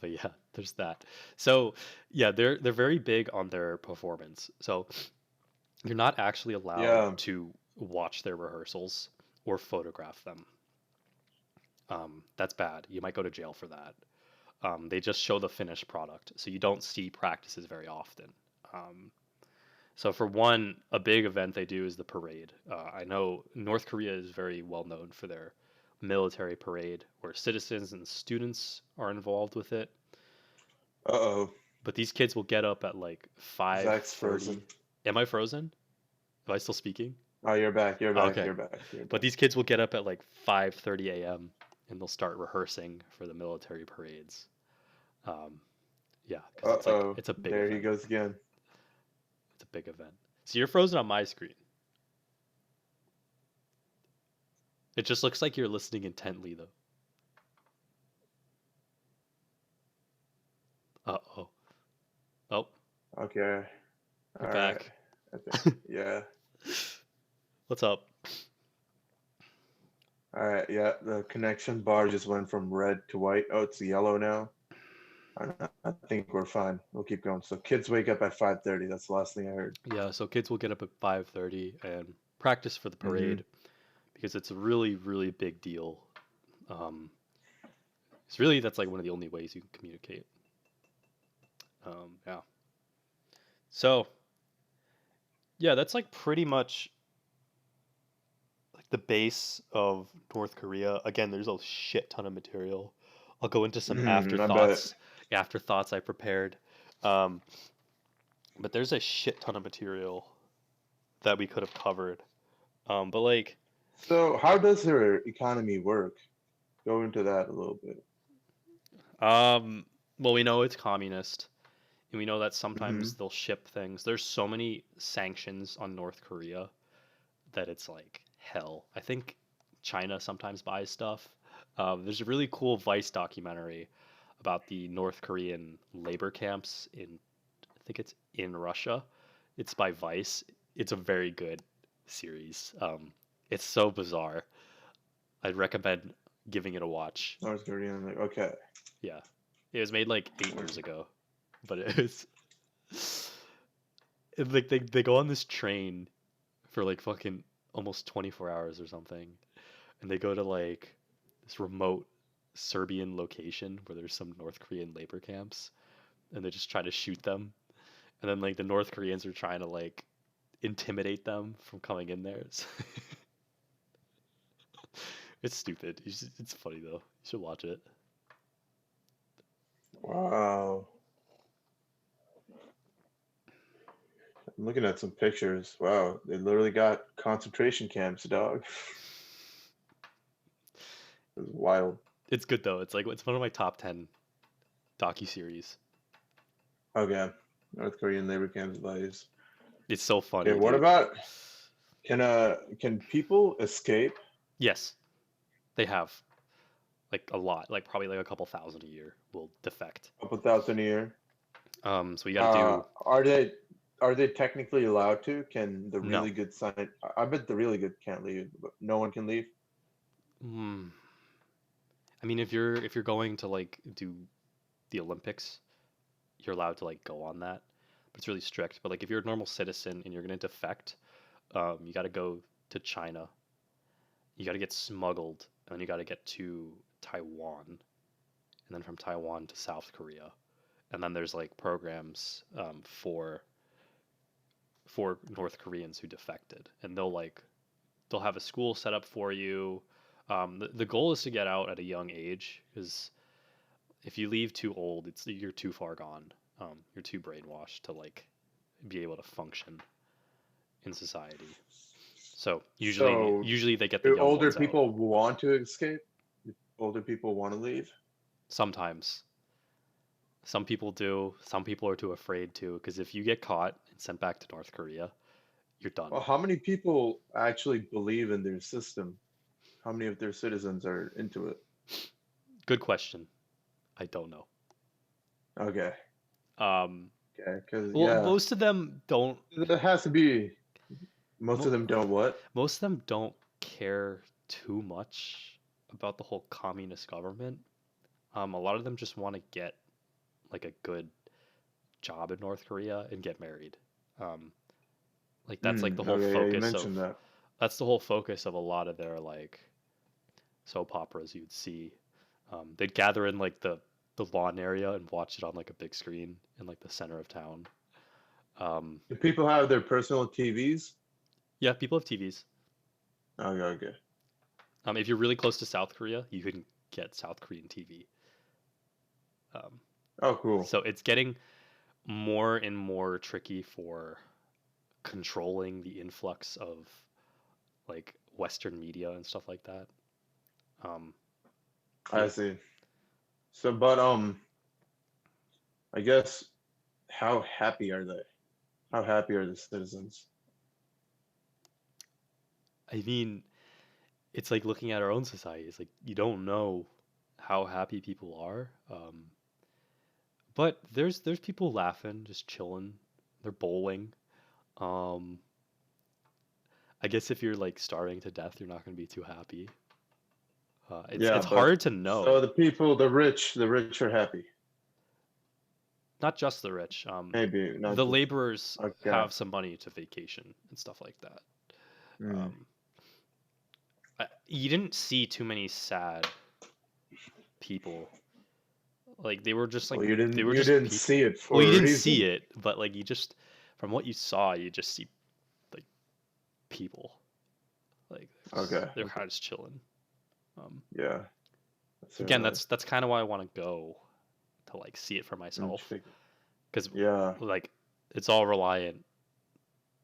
But yeah, there's that. So yeah, they're very big on their performance. So you're not actually allowed Yeah. to watch their rehearsals or photograph them. That's bad. You might go to jail for that. They just show the finished product, so you don't see practices very often. Um, so for one, a big event they do is the parade. I know North Korea is very well known for their military parade, where citizens and students are involved with it. Uh-oh. But these kids will get up at like Zach's 5:30. frozen. Am I frozen? Am I still speaking? Oh, you're back. You're back. Okay. You're back. You're But back. these kids will get up at like 5:30 a.m. and they'll start rehearsing for the military parades. Um, yeah, because Uh-oh. it's a big There he event. goes again. It's a big event. So you're frozen on my screen. It just looks like you're listening intently though. Uh-oh. Oh, Okay. you're All right. back. I think. Yeah. What's up? All right. Yeah. The connection bar just went from red to white. Oh, it's yellow now. I think we're fine. We'll keep going. So kids wake up at 5:30. That's the last thing I heard. Yeah, so kids will get up at 5:30 and practice for the Mm-hmm. parade because it's a really, really big deal. Um, it's really that's like one of the only ways you can communicate. Yeah. So yeah, that's like pretty much like the base of North Korea. Again, there's a shit ton of material. I'll go into some I bet. afterthoughts I prepared. Um, but there's a shit ton of material that we could have covered. But like, So how does their economy work? Go into that a little bit. well, we know it's communist, and we know that Mm-hmm. sometimes they'll ship things. There's so many sanctions on North Korea that it's like hell. I think China sometimes buys stuff. There's a really cool Vice documentary about the North Korean labor camps I think it's in Russia. It's by Vice. It's a very good series. It's so bizarre. I'd recommend giving it a watch. North Korean. Okay. Yeah, it was made like 8 years ago, but it was like they go on this train for like fucking almost 24 hours or something, and they go to like this remote Serbian location where there's some North Korean labor camps, and they just try to shoot them, and then like the North Koreans are trying to like intimidate them from coming in there. It's stupid. It's funny though. You should watch it. Wow. I'm looking at some pictures. Wow, they literally got concentration camps, dog. It was wild. It's good though. It's one of my top 10 docu-series. Okay. North Korean labor camps advice. It's so funny. Okay, what dude. about can people escape? Yes, they have. like a lot, like probably like a couple thousand a year will defect. Couple thousand a year. So you got to do Are they technically allowed to? Can the no. really good sign? I bet the really good can't leave, but no one can leave. Mm, I mean, if you're going to like do the Olympics, you're allowed to like go on that, but it's really strict. But like if you're a normal citizen and you're gonna defect, you got to go to China. You got to get smuggled, and then you got to get to Taiwan, and then from Taiwan to South Korea, and then there's like programs for North Koreans who defected, and they'll have a school set up for you. The goal is to get out at a young age because if you leave too old, you're too far gone. You're too brainwashed to like be able to function in society. So So usually they get the do young older ones out. people want to escape? Do older people want to leave? Sometimes some people do. Some people are too afraid to because if you get caught and sent back to North Korea, you're done. Well, how many people actually believe in their system? How many of their citizens are into it? Good question. I don't know. Okay, Um, okay, because well, yeah, most of them don't. there has to be. Most Mo- of them don't what? Most of them don't care too much about the whole communist government. A lot of them just want to get like a good job in North Korea and get married. Um, like that's like the whole Okay, yeah, you focus of mentioned that. that's the whole focus of a lot of their like soap operas you'd see. They'd gather in like the lawn area and watch it on like a big screen in like the center of town. Um, Do people have their personal TVs? yeah, people have TVs. Okay, okay. If you're really close to South Korea, you can get South Korean TV. Um, Oh, cool. so it's getting more and more tricky for controlling the influx of like Western media and stuff like that. Um, I yeah, see. So, but I guess how happy are they? How happy are the citizens? I mean, it's like looking at our own society. It's like you don't know how happy people are. But there's people laughing, just chilling. They're bowling. Um, I guess if you're like starving to death, you're not going to be too happy. Yeah, It's but hard to so know. the people, the rich are happy. Not just the rich. Maybe not The just laborers okay. have some money to vacation and stuff like that. Mm. Um, you didn't see too many sad people. Like they were just like Well, they were you just didn't people. see it Well, for you a didn't see reason. it, but like you just from what you saw, you just see like people. Like Okay, they're okay. kind of just chilling. Um, Yeah, that's again, right. that's kind of why I want to go to like see it for myself because Yeah, like it's all reliant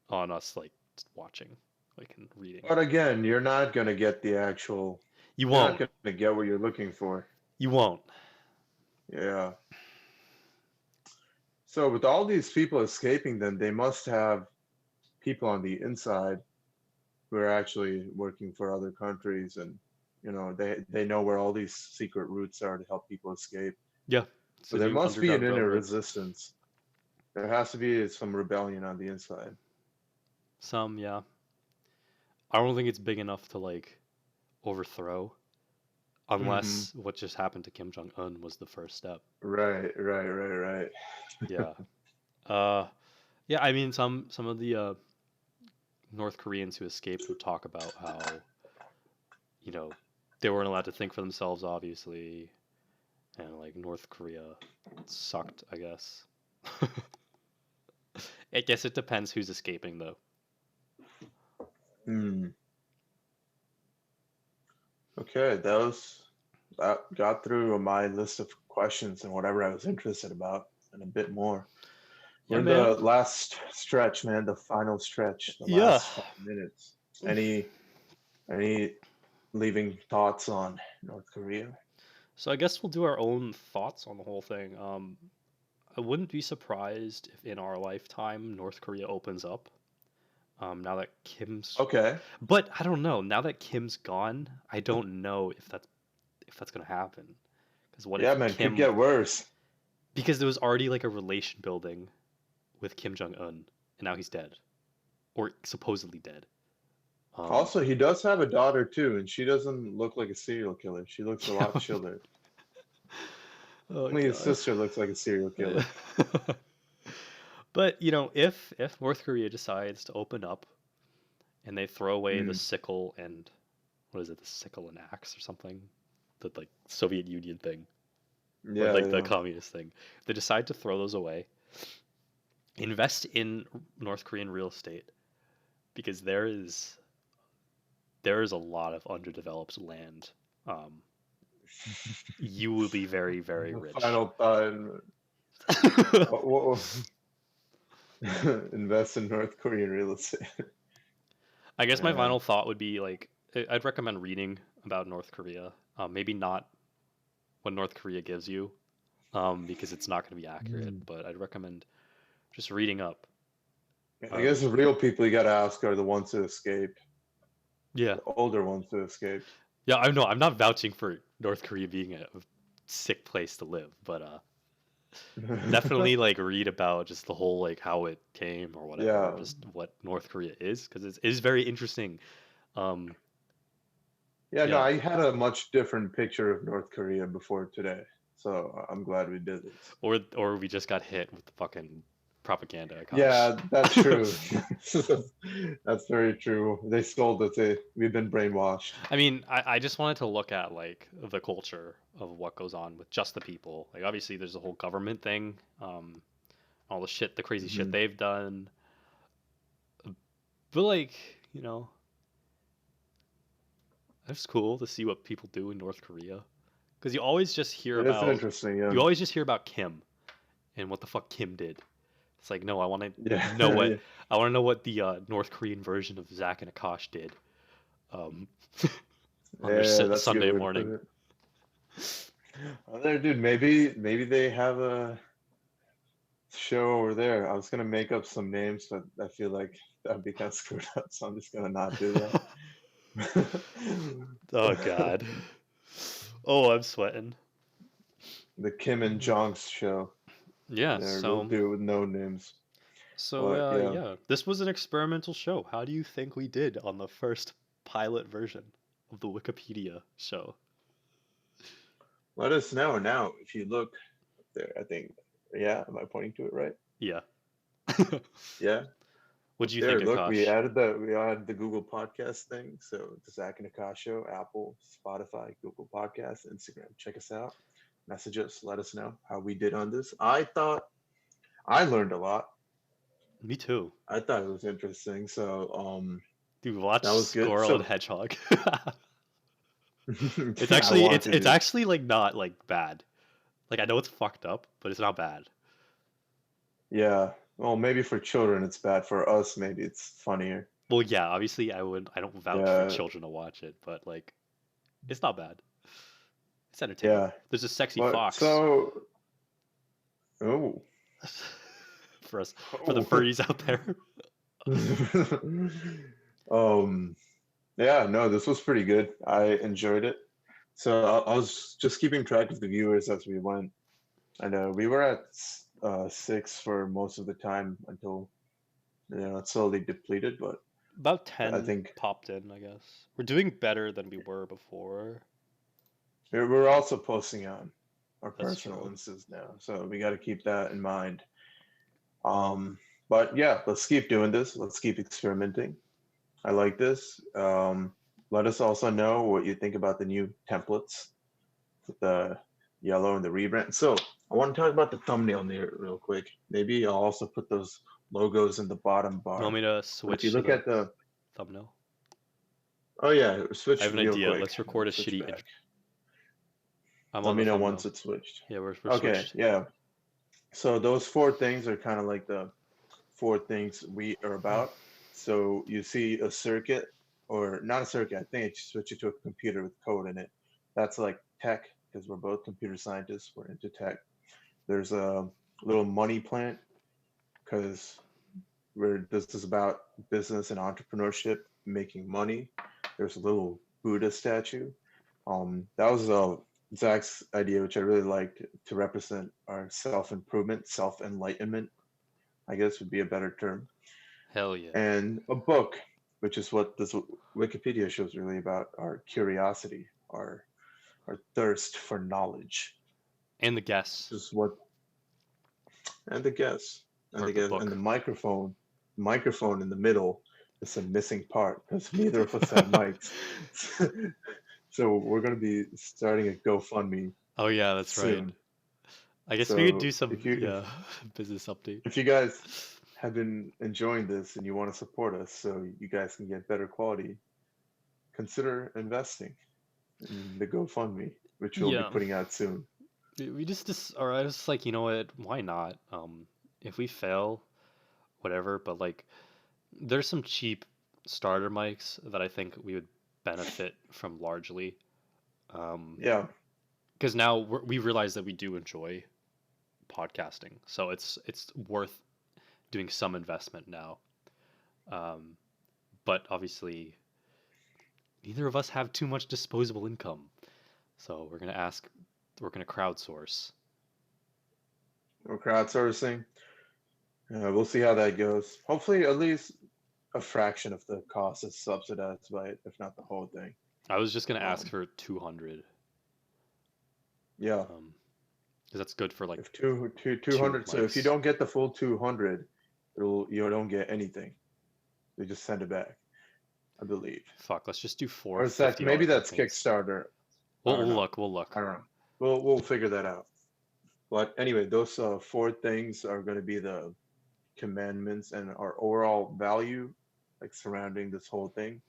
on us like watching, like and reading. but again, you're not gonna get the actual. You You're not won't. gonna get what you're looking for. You won't. Yeah. So with all these people escaping, then they must have people on the inside who are actually working for other countries, and they know where all these secret routes are to help people escape. Yeah, So to there do must be an underground inner railroads. resistance. There has to be some rebellion on the inside. Some, yeah. I don't think it's big enough to like overthrow, Hmm. unless what just happened to Kim Jong Un was the first step. Right, right, right, right. Yeah. Uh, yeah. I mean, some of the North Koreans who escaped would talk about how you know they weren't allowed to think for themselves, obviously, and like North Korea sucked. I guess. I guess it depends who's escaping, though. Hmm. Okay, that got through my list of questions and whatever I was interested about, and a bit more. Yeah, We're in the man. last stretch, man, the final stretch, the Yeah. last 5 minutes. Any leaving thoughts on North Korea? So I guess we'll do our own thoughts on the whole thing. I wouldn't be surprised if in our lifetime North Korea opens up. Now that Kim's, Okay. but I don't know. Now that Kim's gone, I don't know if that's gonna happen. Because what Yeah, if man, could Kim? get worse. Because there was already like a relation building with Kim Jong Un, and now he's dead, or supposedly dead. Um, Also, he does have a daughter too, and she doesn't look like a serial killer. She looks a lot yeah. chiller. Oh Only his god. sister looks like a serial killer. But if North Korea decides to open up and they throw away the Mm, sickle and what is it, the sickle and axe or something, the like Soviet Union thing or yeah, like the yeah. communist thing, if they decide to throw those away, invest in North Korean real estate because there is a lot of underdeveloped land. Um, you will be very very The rich. final thought. What, invest in North Korean real estate. I guess my Yeah. final thought would be like I'd recommend reading about North Korea. Maybe not what North Korea gives you, because it's not going to be accurate. Mm. But I'd recommend just reading up. I guess Which, the real people you gotta ask are the ones who escaped, yeah, the older ones who escaped. yeah. I know I'm not vouching for North Korea being a sick place to live, but definitely like read about just the whole like how it came or whatever, Yeah. just what North Korea is because it is very interesting. Um, Yeah, no, yeah, I had a much different picture of North Korea before today. So I'm glad we did this. or we just got hit with the fucking propaganda, Akash. Yeah, that's true. That's very true. They sold us. We've been brainwashed. I mean, I just wanted to look at like the culture of what goes on with just the people. Like obviously there's the whole government thing, all the shit, the crazy shit Hmm. they've done. But like, it's cool to see what people do in North Korea. Because It is interesting, yeah. you always just hear about Kim and what the fuck Kim did. It's like, no, Yeah, yeah. I want to know what the North Korean version of Zach and Akash did, um, on their Yeah, that's a good Sunday way to put morning. it. Oh, there, dude. Maybe they have a show over there. I was gonna make up some names, but I feel like that'd be kind of screwed up, so I'm just gonna not do Oh that. God. Oh, I'm sweating. The Kim and Jong's show. Yeah. There, we'll do it with no names. But yeah, Yeah, this was an experimental show. How do you think we did on the first pilot version of the Wikipedia show? let us know now if you look up there. I think, yeah, am I pointing to it right? Yeah. Yeah, What up do you think, there. Look, Akash? we added the Google Podcast thing. So the Zach and Akash Show, Apple, Spotify, Google Podcasts, Instagram. Check us out. Message us. Let us know how we did on this. I thought I learned a lot. Me too. I thought it was interesting. So Dude, watch that was good. Squirrel and So Hedgehog. I want to It's do. actually like not like bad. Like I know it's fucked up, but it's not bad. Yeah. Well, maybe for children it's bad. For us, maybe it's funnier. Well, yeah, obviously I don't vouch for Yeah. children to watch it, but like it's not bad. It's entertaining. Yeah. There's a sexy But fox so, oh, for the oh. furries out there. um, yeah, no, this was pretty good. I enjoyed it. So I was just keeping track of the viewers as we went. I know we were at 6 for most of the time until it slowly depleted. But About I 10 think popped in, I guess. We're doing better than we were before. we're also posting on our That's personal true. Instas now, so we got to keep that in mind. Um, but yeah, let's keep doing this. Let's keep experimenting. I like this. Let us also know what you think about the new templates, with the yellow and the rebrand. So I want to talk about the thumbnail here real quick. Maybe I'll also put those logos in the bottom You want bar. me to But if you switch to look the at the, thumbnail? oh yeah, I switch have an real idea. quick. Let's record a Switch shitty back. I'm Let on me the know once thumbnail. it's switched. Yeah, we're Okay, switched. yeah. So those 4 things are kind of like the 4 things we are about. So you see a circuit, or not a circuit, I think it's switch it to a computer with code in it. That's like tech, because we're both computer scientists, we're into tech. There's a little money plant, because this is about business and entrepreneurship, making money. There's a little Buddha statue. That was Zach's idea, which I really liked, to represent our self-improvement, self-enlightenment, I guess would be a better term, Hell yeah. and a book, which is what this Wikipedia show is really about: our curiosity, our thirst for knowledge. And the guess This is what, and the guess, and or the the guess, and book. microphone in the middle is a missing part because neither of us have mics. So we're going to be starting a GoFundMe Oh yeah, that's right. soon. I guess we could So do some yeah business update. if you guys have been enjoying this and you want to support us so you guys can get better quality, consider investing in the GoFundMe, which we'll be Yeah, putting out soon. we just or I was just like, you know what? Why not? If we fail, whatever. But like, there's some cheap starter mics that I think we would benefit from largely. Yeah, Because now we realize that we do enjoy podcasting, so it's worth doing some investment now. Um, but obviously, neither of us have too much disposable income, so we're gonna crowdsource. we're crowdsourcing. We'll see how that goes. Hopefully, at least a fraction of the cost is subsidized by it, if not the whole thing. I was just gonna ask Um, for 200, yeah, because that's good for like if two two hundred. So if you mics. don't get the full 200, you don't get anything. They just send it back, I believe. Fuck, let's just do four Or is that $50 maybe that's campaigns. Kickstarter? I We'll, don't we'll know. look. We'll look. I don't know. We'll figure that out. But anyway, those four things are going to be the commandments and our overall value, like surrounding this whole thing,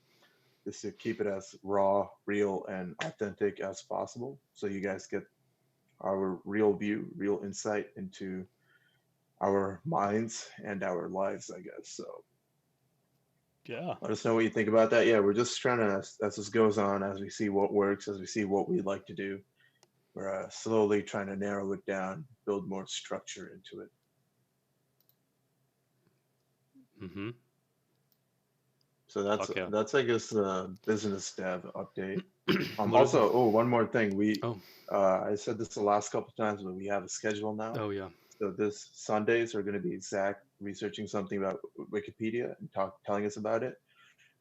is to keep it as raw, real, and authentic as possible. So you guys get our real view, real insight into our minds and our lives, I guess. So Yeah. let us know what you think about that. Yeah, we're just trying to, as this goes on, as we see what works, as we see what we like to do, we're slowly trying to narrow it down, build more structure into it. Mm-hmm. So Fuck yeah. that's I guess the business dev update. What is Also, oh, one more thing. oh I said this the last couple of times, but we have a schedule now. oh yeah. So this Sundays are going to be Zach researching something about Wikipedia and telling us about it.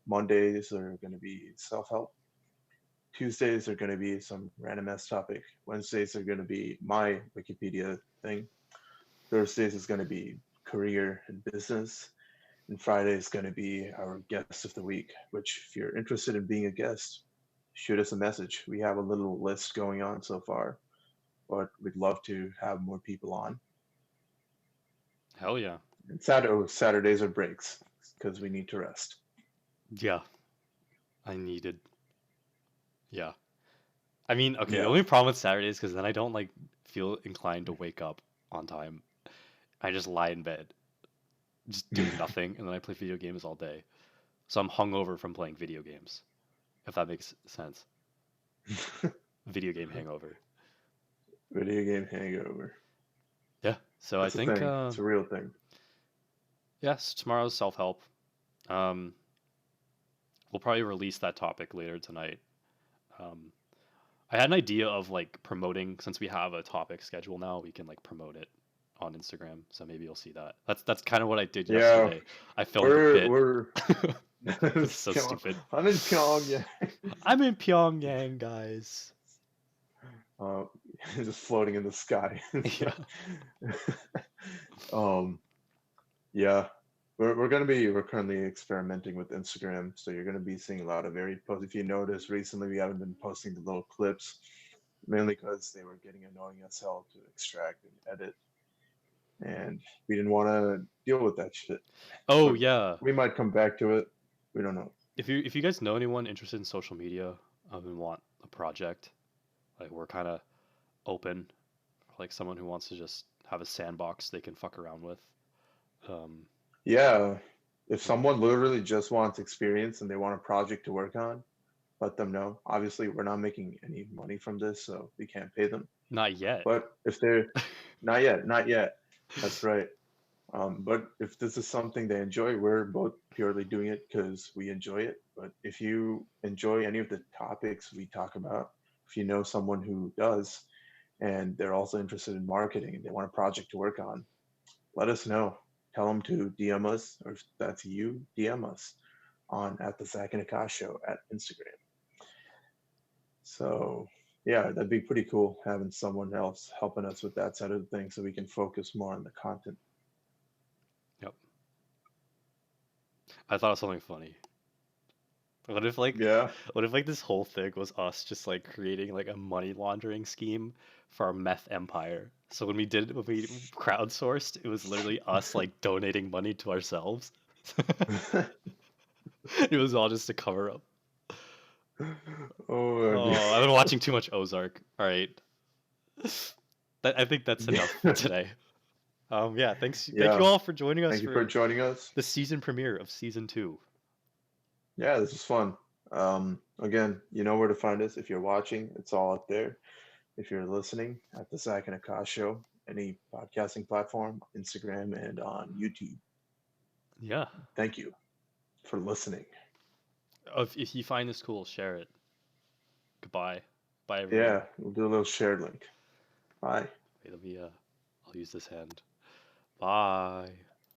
Mondays are going to be self-help. Tuesdays are going to be some random ass topic. Wednesdays are going to be my Wikipedia thing. Thursdays is going to be career and business. And Friday is going to be our guest of the week, which, if you're interested in being a guest, shoot us a message. We have a little list going on so far, but we'd love to have more people on. Hell yeah. And Saturdays are breaks because we need to rest. Yeah. I needed. Yeah. I mean, okay. The Yeah. only problem with Saturdays because then I don't like feel inclined to wake up on time. I just lie in bed, just doing nothing, and then I play video games all day. So I'm hungover from playing video games. If that makes sense. Video game hangover. Video game hangover. Yeah. So I That's a think thing. It's a real thing. yes, tomorrow's self help. Um, we'll probably release that topic later tonight. Um, I had an idea of like promoting since we have a topic schedule now, we can like promote it on Instagram. So maybe you'll see that. That's kind of what I did Yeah, yesterday. I filmed a bit. we're It's so stupid. I'm in Pyongyang. I'm in Pyongyang, guys. uh, just floating in the sky. Yeah. um, yeah, we're currently experimenting with Instagram, so you're gonna be seeing a lot of varied posts. If you notice, recently we haven't been posting the little clips, mainly because they were getting annoying as hell to extract and edit, and we didn't want to deal with that shit. Oh But yeah. we might come back to it. We don't know. If you guys know anyone interested in social media and want a project, like we're kind of open, like someone who wants to just have a sandbox they can fuck around with. Um, Yeah, if someone literally just wants experience and they want a project to work on, let them know. Obviously, we're not making any money from this, so we can't pay them. not yet. But if they're not yet, not yet. That's right. But if this is something they enjoy, we're both purely doing it because we enjoy it. But if you enjoy any of the topics we talk about, if you know someone who does, and they're also interested in marketing and they want a project to work on, let us know. Tell them to DM us, or if that's you, DM us on at the Zach and Akash show at Instagram. So yeah, that'd be pretty cool having someone else helping us with that side of the thing so we can focus more on the content. Yep. I thought of something funny. What if like Yeah. what if like this whole thing was us just like creating like a money laundering scheme for our meth empire? So when we crowdsourced, it was literally us like donating money to ourselves. It was all just a cover up. Oh my Oh, I've been watching too much Ozark. All right. I think that's God. enough for today. Yeah, thank you Yeah. all for joining us Thank you for for joining us. the season premiere of season 2. Yeah, this was fun. Again, you know where to find us. If you're watching, it's all up there. If you're listening, at the Zach and Akash show, any podcasting platform, Instagram, and on YouTube. Yeah. Thank you for listening. If you find this cool, share it. Goodbye. Bye everyone. Yeah, we'll do a little shared link. Bye. Wait, I'll use this hand. Bye.